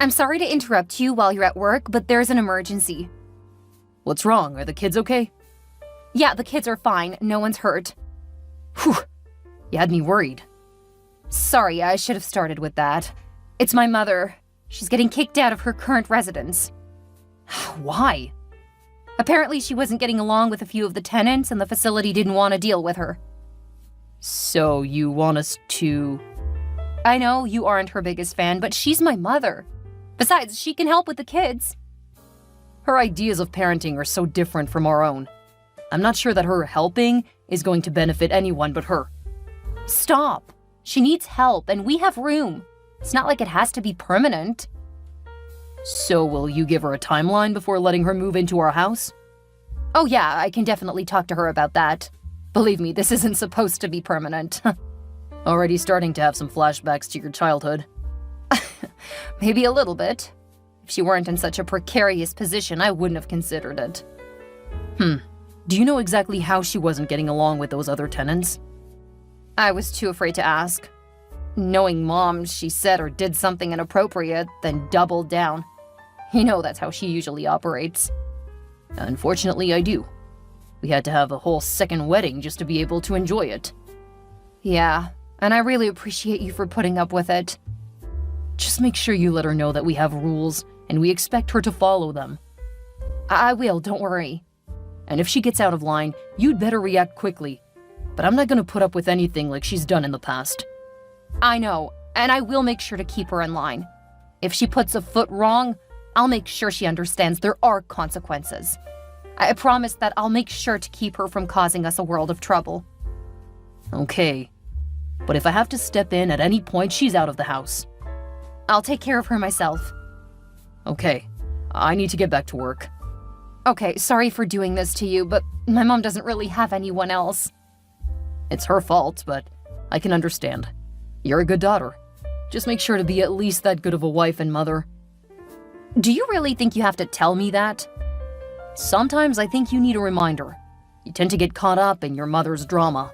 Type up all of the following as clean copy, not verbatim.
I'm sorry to interrupt you while you're at work, but there's an emergency. What's wrong? Are the kids okay? Yeah, the kids are fine. No one's hurt. Whew. You had me worried. Sorry, I should have started with that. It's my mother. She's getting kicked out of her current residence. Why? Apparently she wasn't getting along with a few of the tenants and the facility didn't want to deal with her. So you want us to... I know you aren't her biggest fan, but she's my mother. Besides, she can help with the kids. Her ideas of parenting are so different from our own. I'm not sure that her helping is going to benefit anyone but her. Stop. She needs help, and we have room. It's not like it has to be permanent. So will you give her a timeline before letting her move into our house? Oh yeah, I can definitely talk to her about that. Believe me, this isn't supposed to be permanent. Already starting to have some flashbacks to your childhood. Maybe a little bit. If she weren't in such a precarious position, I wouldn't have considered it. Do you know exactly how she wasn't getting along with those other tenants? I was too afraid to ask. Knowing Mom, she said or did something inappropriate, then doubled down. You know that's how she usually operates. Unfortunately, I do. We had to have a whole second wedding just to be able to enjoy it. Yeah, and I really appreciate you for putting up with it. Just make sure you let her know that we have rules, and we expect her to follow them. I will, don't worry. And if she gets out of line, you'd better react quickly. But I'm not gonna put up with anything like she's done in the past. I know, and I will make sure to keep her in line. If she puts a foot wrong, I'll make sure she understands there are consequences. I promise that I'll make sure to keep her from causing us a world of trouble. Okay. But if I have to step in at any point, she's out of the house. I'll take care of her myself. Okay. I need to get back to work. Okay, sorry for doing this to you, but my mom doesn't really have anyone else. It's her fault, but I can understand. You're a good daughter. Just make sure to be at least that good of a wife and mother. Do you really think you have to tell me that? Sometimes I think you need a reminder. You tend to get caught up in your mother's drama.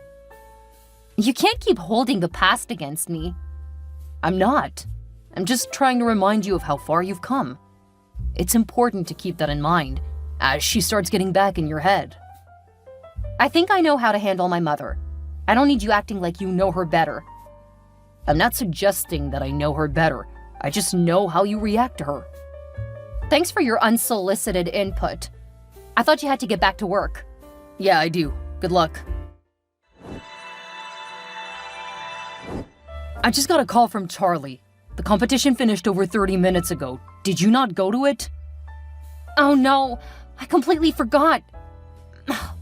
You can't keep holding the past against me. I'm not. I'm just trying to remind you of how far you've come. It's important to keep that in mind as she starts getting back in your head. I think I know how to handle my mother. I don't need you acting like you know her better. I'm not suggesting that I know her better. I just know how you react to her. Thanks for your unsolicited input. I thought you had to get back to work. Yeah, I do. Good luck. I just got a call from Charlie. The competition finished over 30 minutes ago. Did you not go to it? Oh no, I completely forgot.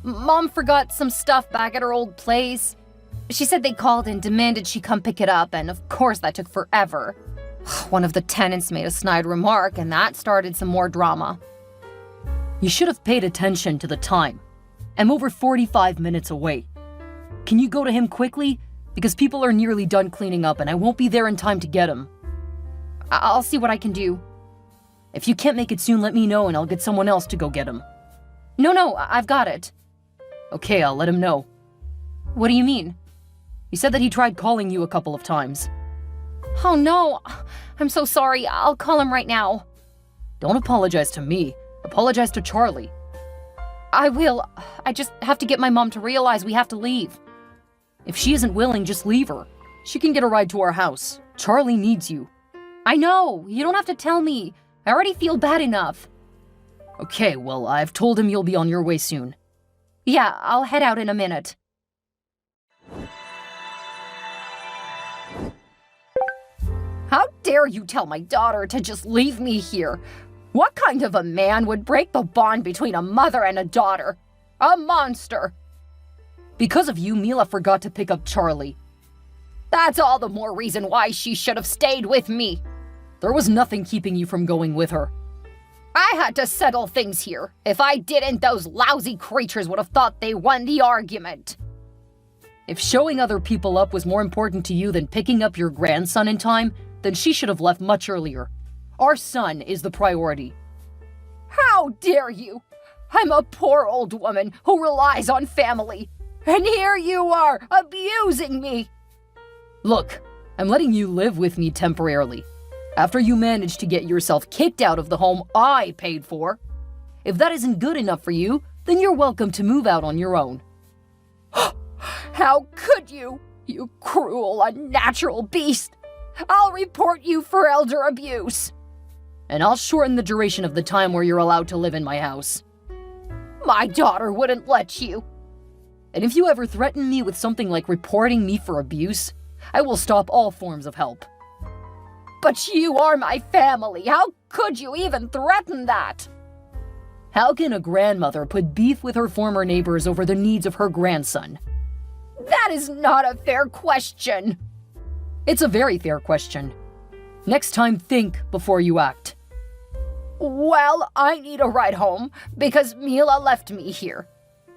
Mom forgot some stuff back at her old place. She said they called and demanded she come pick it up, and of course that took forever. One of the tenants made a snide remark, and that started some more drama. You should have paid attention to the time. I'm over 45 minutes away. Can you go to him quickly? Because people are nearly done cleaning up, and I won't be there in time to get him. I'll see what I can do. If you can't make it soon, let me know, and I'll get someone else to go get him. No, I've got it. Okay, I'll let him know. What do you mean? He said that he tried calling you a couple of times. Oh no, I'm so sorry. I'll call him right now. Don't apologize to me. Apologize to Charlie. I will. I just have to get my mom to realize we have to leave. If she isn't willing, just leave her. She can get a ride to our house. Charlie needs you. I know. You don't have to tell me. I already feel bad enough. Okay, well, I've told him you'll be on your way soon. Yeah, I'll head out in a minute. How dare you tell my daughter to just leave me here? What kind of a man would break the bond between a mother and a daughter? A monster! Because of you, Mila forgot to pick up Charlie. That's all the more reason why she should have stayed with me. There was nothing keeping you from going with her. I had to settle things here. If I didn't, those lousy creatures would have thought they won the argument. If showing other people up was more important to you than picking up your grandson in time, then she should have left much earlier. Our son is the priority. How dare you? I'm a poor old woman who relies on family. And here you are, abusing me. Look, I'm letting you live with me temporarily. After you managed to get yourself kicked out of the home I paid for. If that isn't good enough for you, then you're welcome to move out on your own. How could you? You cruel, unnatural beast! I'll report you for elder abuse. And I'll shorten the duration of the time where you're allowed to live in my house. My daughter wouldn't let you. And if you ever threaten me with something like reporting me for abuse, I will stop all forms of help. But you are my family. How could you even threaten that? How can a grandmother put beef with her former neighbors over the needs of her grandson? That is not a fair question. It's a very fair question. Next time, think before you act. Well, I need a ride home because Mila left me here.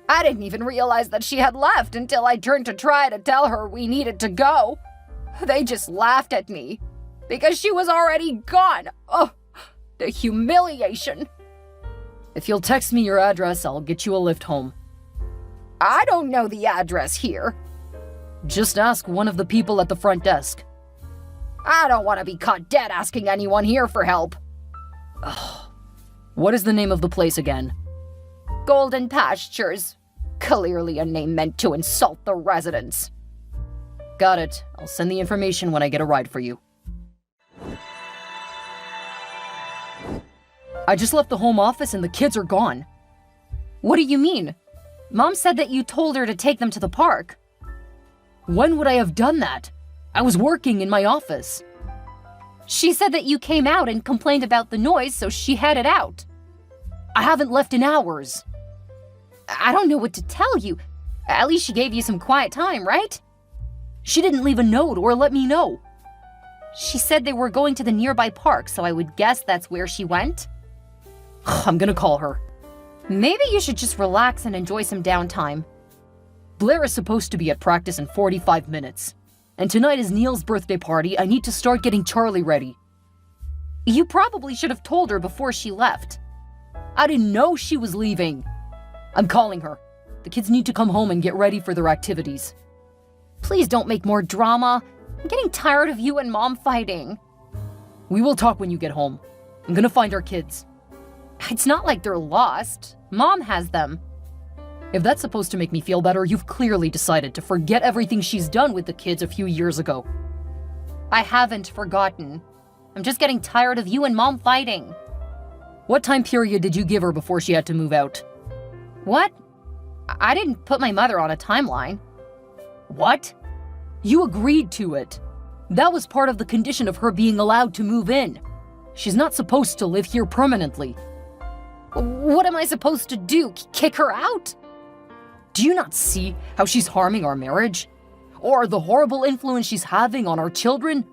I didn't even realize that she had left until I turned to try to tell her we needed to go. They just laughed at me because she was already gone. Oh, the humiliation. If you'll text me your address, I'll get you a lift home. I don't know the address here. Just ask one of the people at the front desk. I don't want to be caught dead asking anyone here for help. What is the name of the place again? Golden Pastures. Clearly a name meant to insult the residents. Got it. I'll send the information when I get a ride for you. I just left the home office and the kids are gone. What do you mean? Mom said that you told her to take them to the park. When would I have done that? I was working in my office. She said that you came out and complained about the noise, so she headed out. I haven't left in hours. I don't know what to tell you. At least she gave you some quiet time, right? She didn't leave a note or let me know. She said they were going to the nearby park, so I would guess that's where she went. I'm gonna call her. Maybe you should just relax and enjoy some downtime. Blair is supposed to be at practice in 45 minutes. And tonight is Neil's birthday party. I need to start getting Charlie ready. You probably should have told her before she left. I didn't know she was leaving. I'm calling her. The kids need to come home and get ready for their activities. Please don't make more drama. I'm getting tired of you and Mom fighting. We will talk when you get home. I'm gonna find our kids. It's not like they're lost. Mom has them. If that's supposed to make me feel better, you've clearly decided to forget everything she's done with the kids a few years ago. I haven't forgotten. I'm just getting tired of you and Mom fighting. What time period did you give her before she had to move out? What? I didn't put my mother on a timeline. What? You agreed to it. That was part of the condition of her being allowed to move in. She's not supposed to live here permanently. What am I supposed to do? Kick her out? Do you not see how she's harming our marriage? Or the horrible influence she's having on our children?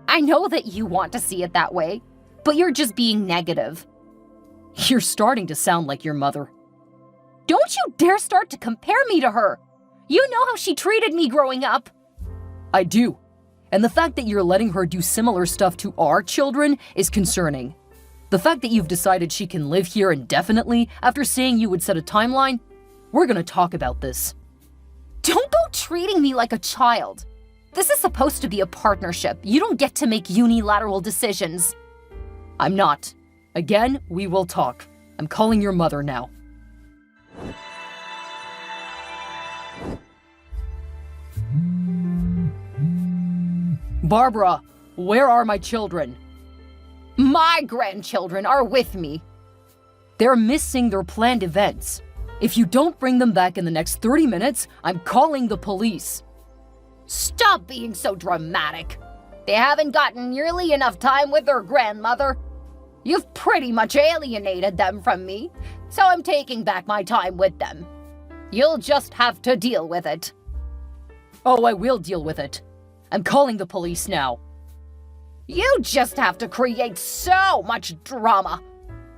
I know that you want to see it that way, but you're just being negative. You're starting to sound like your mother. Don't you dare start to compare me to her. You know how she treated me growing up. I do. And the fact that you're letting her do similar stuff to our children is concerning. The fact that you've decided she can live here indefinitely after saying you would set a timeline, we're gonna talk about this. Don't go treating me like a child. This is supposed to be a partnership. You don't get to make unilateral decisions. I'm not. Again, we will talk. I'm calling your mother now. Barbara, where are my children? My grandchildren are with me. They're missing their planned events. If you don't bring them back in the next 30 minutes, I'm calling the police. Stop being so dramatic. They haven't gotten nearly enough time with their grandmother. You've pretty much alienated them from me, so I'm taking back my time with them. You'll just have to deal with it. Oh, I will deal with it. I'm calling the police now. You just have to create so much drama.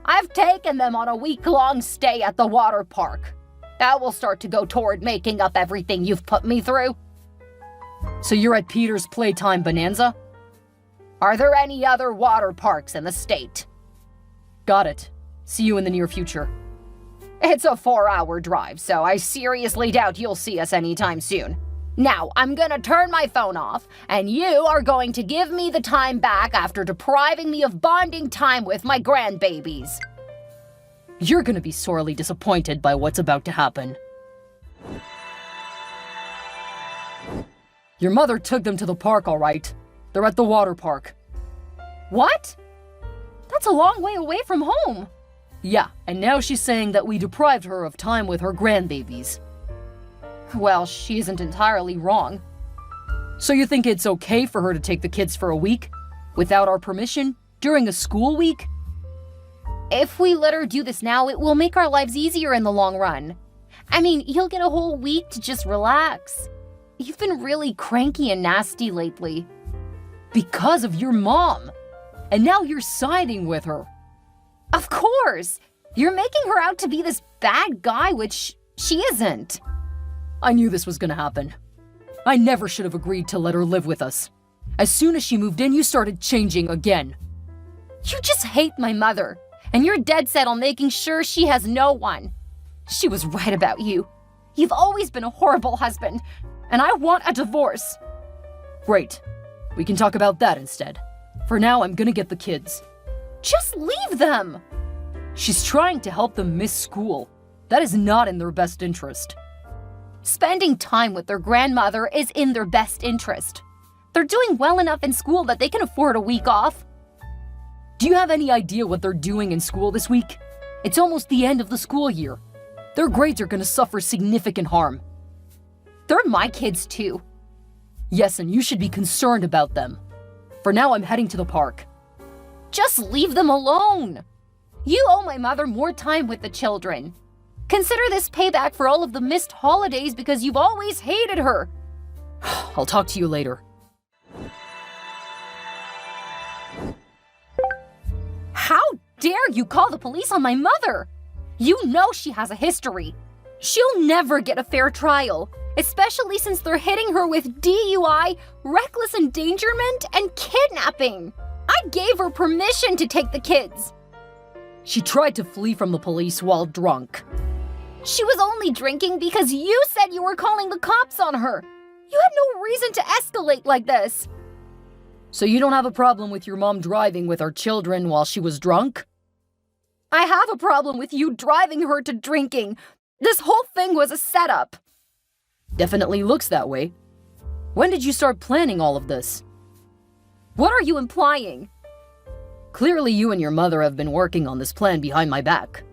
I've taken them on a week-long stay at the water park. That will start to go toward making up everything you've put me through. So you're at Peter's Playtime Bonanza? Are there any other water parks in the state? Got it. See you in the near future. It's a 4-hour drive, so I seriously doubt you'll see us anytime soon. Now, I'm gonna turn my phone off, and you are going to give me the time back after depriving me of bonding time with my grandbabies. You're gonna be sorely disappointed by what's about to happen. Your mother took them to the park, all right. They're at the water park. What? That's a long way away from home. Yeah, and now she's saying that we deprived her of time with her grandbabies. Well, she isn't entirely wrong. So you think it's okay for her to take the kids for a week? Without our permission? During a school week? If we let her do this now, it will make our lives easier in the long run. I mean, you'll get a whole week to just relax. You've been really cranky and nasty lately. Because of your mom. And now you're siding with her. Of course! You're making her out to be this bad guy, which she isn't. I knew this was gonna happen. I never should have agreed to let her live with us. As soon as she moved in, you started changing again. You just hate my mother, and you're dead set on making sure she has no one. She was right about you. You've always been a horrible husband, and I want a divorce. Great. We can talk about that instead. For now, I'm gonna get the kids. Just leave them! She's trying to help them miss school. That is not in their best interest. Spending time with their grandmother is in their best interest. They're doing well enough in school that they can afford a week off. Do you have any idea what they're doing in school this week? It's almost the end of the school year. Their grades are gonna suffer significant harm. They're my kids too. Yes, and you should be concerned about them. For now, I'm heading to the park. Just leave them alone. You owe my mother more time with the children. Consider this payback for all of the missed holidays because you've always hated her. I'll talk to you later. How dare you call the police on my mother? You know she has a history. She'll never get a fair trial, especially since they're hitting her with DUI, reckless endangerment, and kidnapping. I gave her permission to take the kids. She tried to flee from the police while drunk. She was only drinking because you said you were calling the cops on her. You had no reason to escalate like this. So you don't have a problem with your mom driving with our children while she was drunk? I have a problem with you driving her to drinking. This whole thing was a setup. Definitely looks that way. When did you start planning all of this? What are you implying? Clearly you and your mother have been working on this plan behind my back.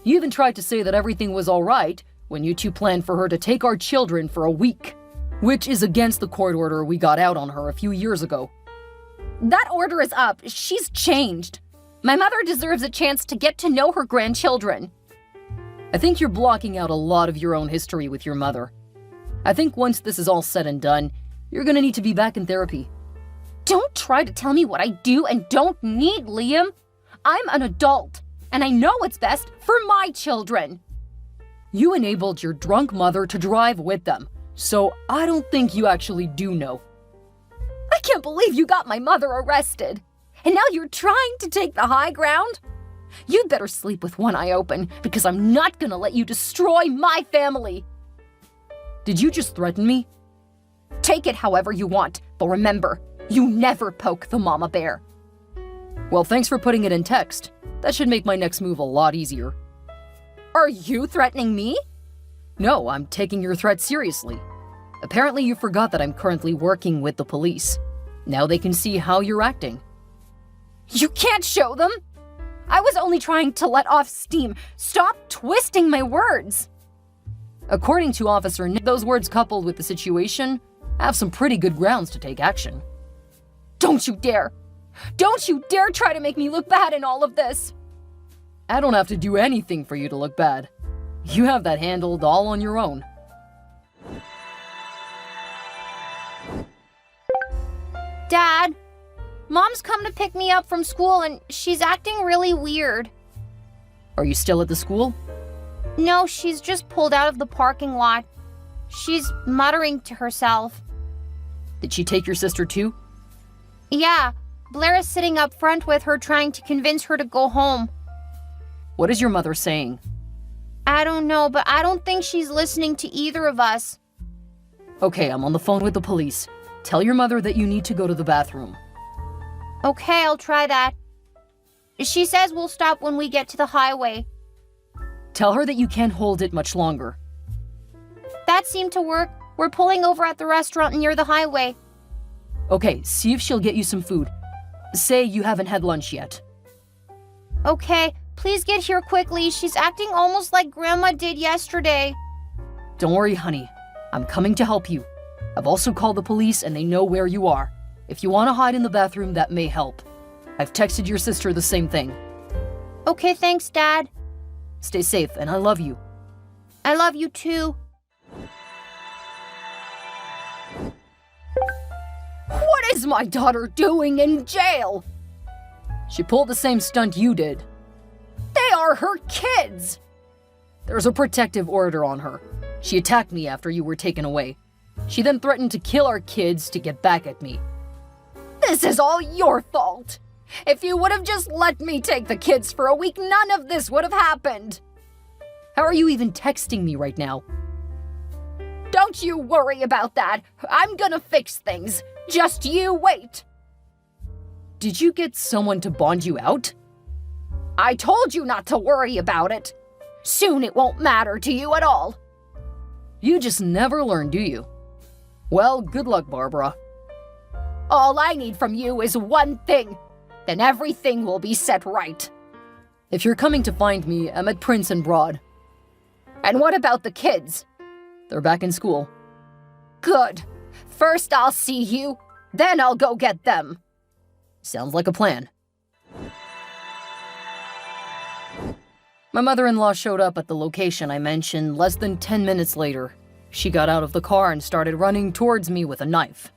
You even tried to say that everything was all right when you two planned for her to take our children for a week, which is against the court order we got out on her a few years ago. That order is up. She's changed. My mother deserves a chance to get to know her grandchildren. I think you're blocking out a lot of your own history with your mother. I think once this is all said and done, you're gonna need to be back in therapy. Don't try to tell me what I do and don't need, Liam. I'm an adult, and I know what's best for my children. You enabled your drunk mother to drive with them, so I don't think you actually do know. I can't believe you got my mother arrested. And now you're trying to take the high ground? You'd better sleep with one eye open, because I'm not gonna let you destroy my family. Did you just threaten me? Take it however you want, but remember, you never poke the mama bear. Well, thanks for putting it in text. That should make my next move a lot easier. Are you threatening me? No, I'm taking your threat seriously. Apparently you forgot that I'm currently working with the police. Now they can see how you're acting. You can't show them! I was only trying to let off steam. Stop twisting my words! According to Officer Nick, those words coupled with the situation have some pretty good grounds to take action. Don't you dare! Don't you dare try to make me look bad in all of this! I don't have to do anything for you to look bad. You have that handled all on your own. Dad, Mom's come to pick me up from school and she's acting really weird. Are you still at the school? No, she's just pulled out of the parking lot. She's muttering to herself. Did she take your sister too? Yeah, Blair is sitting up front with her trying to convince her to go home. What is your mother saying? I don't know, but I don't think she's listening to either of us. Okay, I'm on the phone with the police. Tell your mother that you need to go to the bathroom. Okay, I'll try that. She says we'll stop when we get to the highway. Tell her that you can't hold it much longer. That seemed to work. We're pulling over at the restaurant near the highway. Okay, see if she'll get you some food. Say you haven't had lunch yet. Okay, please get here quickly. She's acting almost like Grandma did yesterday. Don't worry, honey. I'm coming to help you. I've also called the police and they know where you are. If you want to hide in the bathroom, that may help. I've texted your sister the same thing. Okay, thanks, Dad. Stay safe, and I love you. I love you too. What is my daughter doing in jail? She pulled the same stunt you did. They are her kids! There's a protective order on her. She attacked me after you were taken away. She then threatened to kill our kids to get back at me. This is all your fault! If you would have just let me take the kids for a week, none of this would have happened! How are you even texting me right now? Don't you worry about that. I'm gonna fix things. Just you wait. Did you get someone to bond you out? I told you not to worry about it. Soon it won't matter to you at all. You just never learn, do you? Well, good luck, Barbara. All I need from you is one thing. Then everything will be set right. If you're coming to find me, I'm at Prince and Broad. And what about the kids? They're back in school. Good. First I'll see you, then I'll go get them. Sounds like a plan. My mother-in-law showed up at the location I mentioned less than 10 minutes later. She got out of the car and started running towards me with a knife.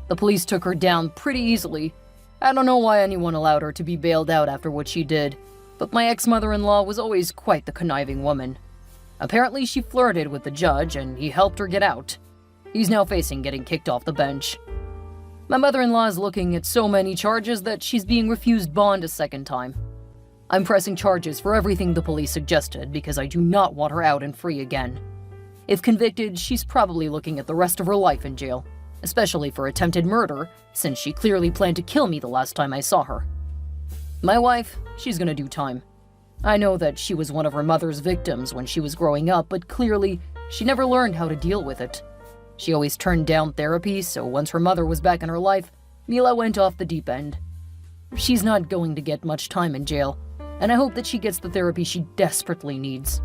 The police took her down pretty easily. I don't know why anyone allowed her to be bailed out after what she did, but my ex-mother-in-law was always quite the conniving woman. Apparently she flirted with the judge and he helped her get out. He's now facing getting kicked off the bench. My mother-in-law is looking at so many charges that she's being refused bond a second time. I'm pressing charges for everything the police suggested because I do not want her out and free again. If convicted, she's probably looking at the rest of her life in jail, especially for attempted murder, since she clearly planned to kill me the last time I saw her. My wife, she's gonna do time. I know that she was one of her mother's victims when she was growing up, but clearly, she never learned how to deal with it. She always turned down therapy, so once her mother was back in her life, Mila went off the deep end. She's not going to get much time in jail, and I hope that she gets the therapy she desperately needs.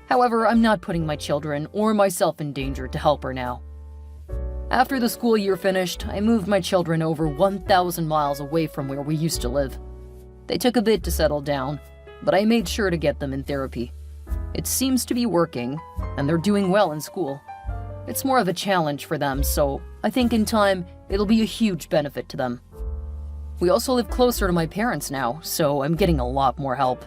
However, I'm not putting my children or myself in danger to help her now. After the school year finished, I moved my children over 1,000 miles away from where we used to live. They took a bit to settle down, but I made sure to get them in therapy. It seems to be working, and they're doing well in school. It's more of a challenge for them, so I think in time, it'll be a huge benefit to them. We also live closer to my parents now, so I'm getting a lot more help.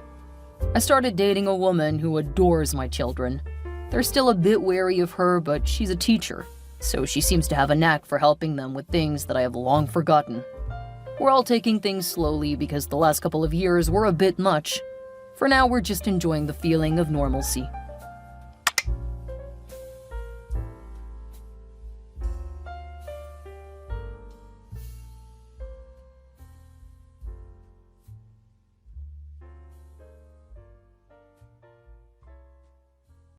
I started dating a woman who adores my children. They're still a bit wary of her, but she's a teacher, so she seems to have a knack for helping them with things that I have long forgotten. We're all taking things slowly because the last couple of years were a bit much. For now, we're just enjoying the feeling of normalcy.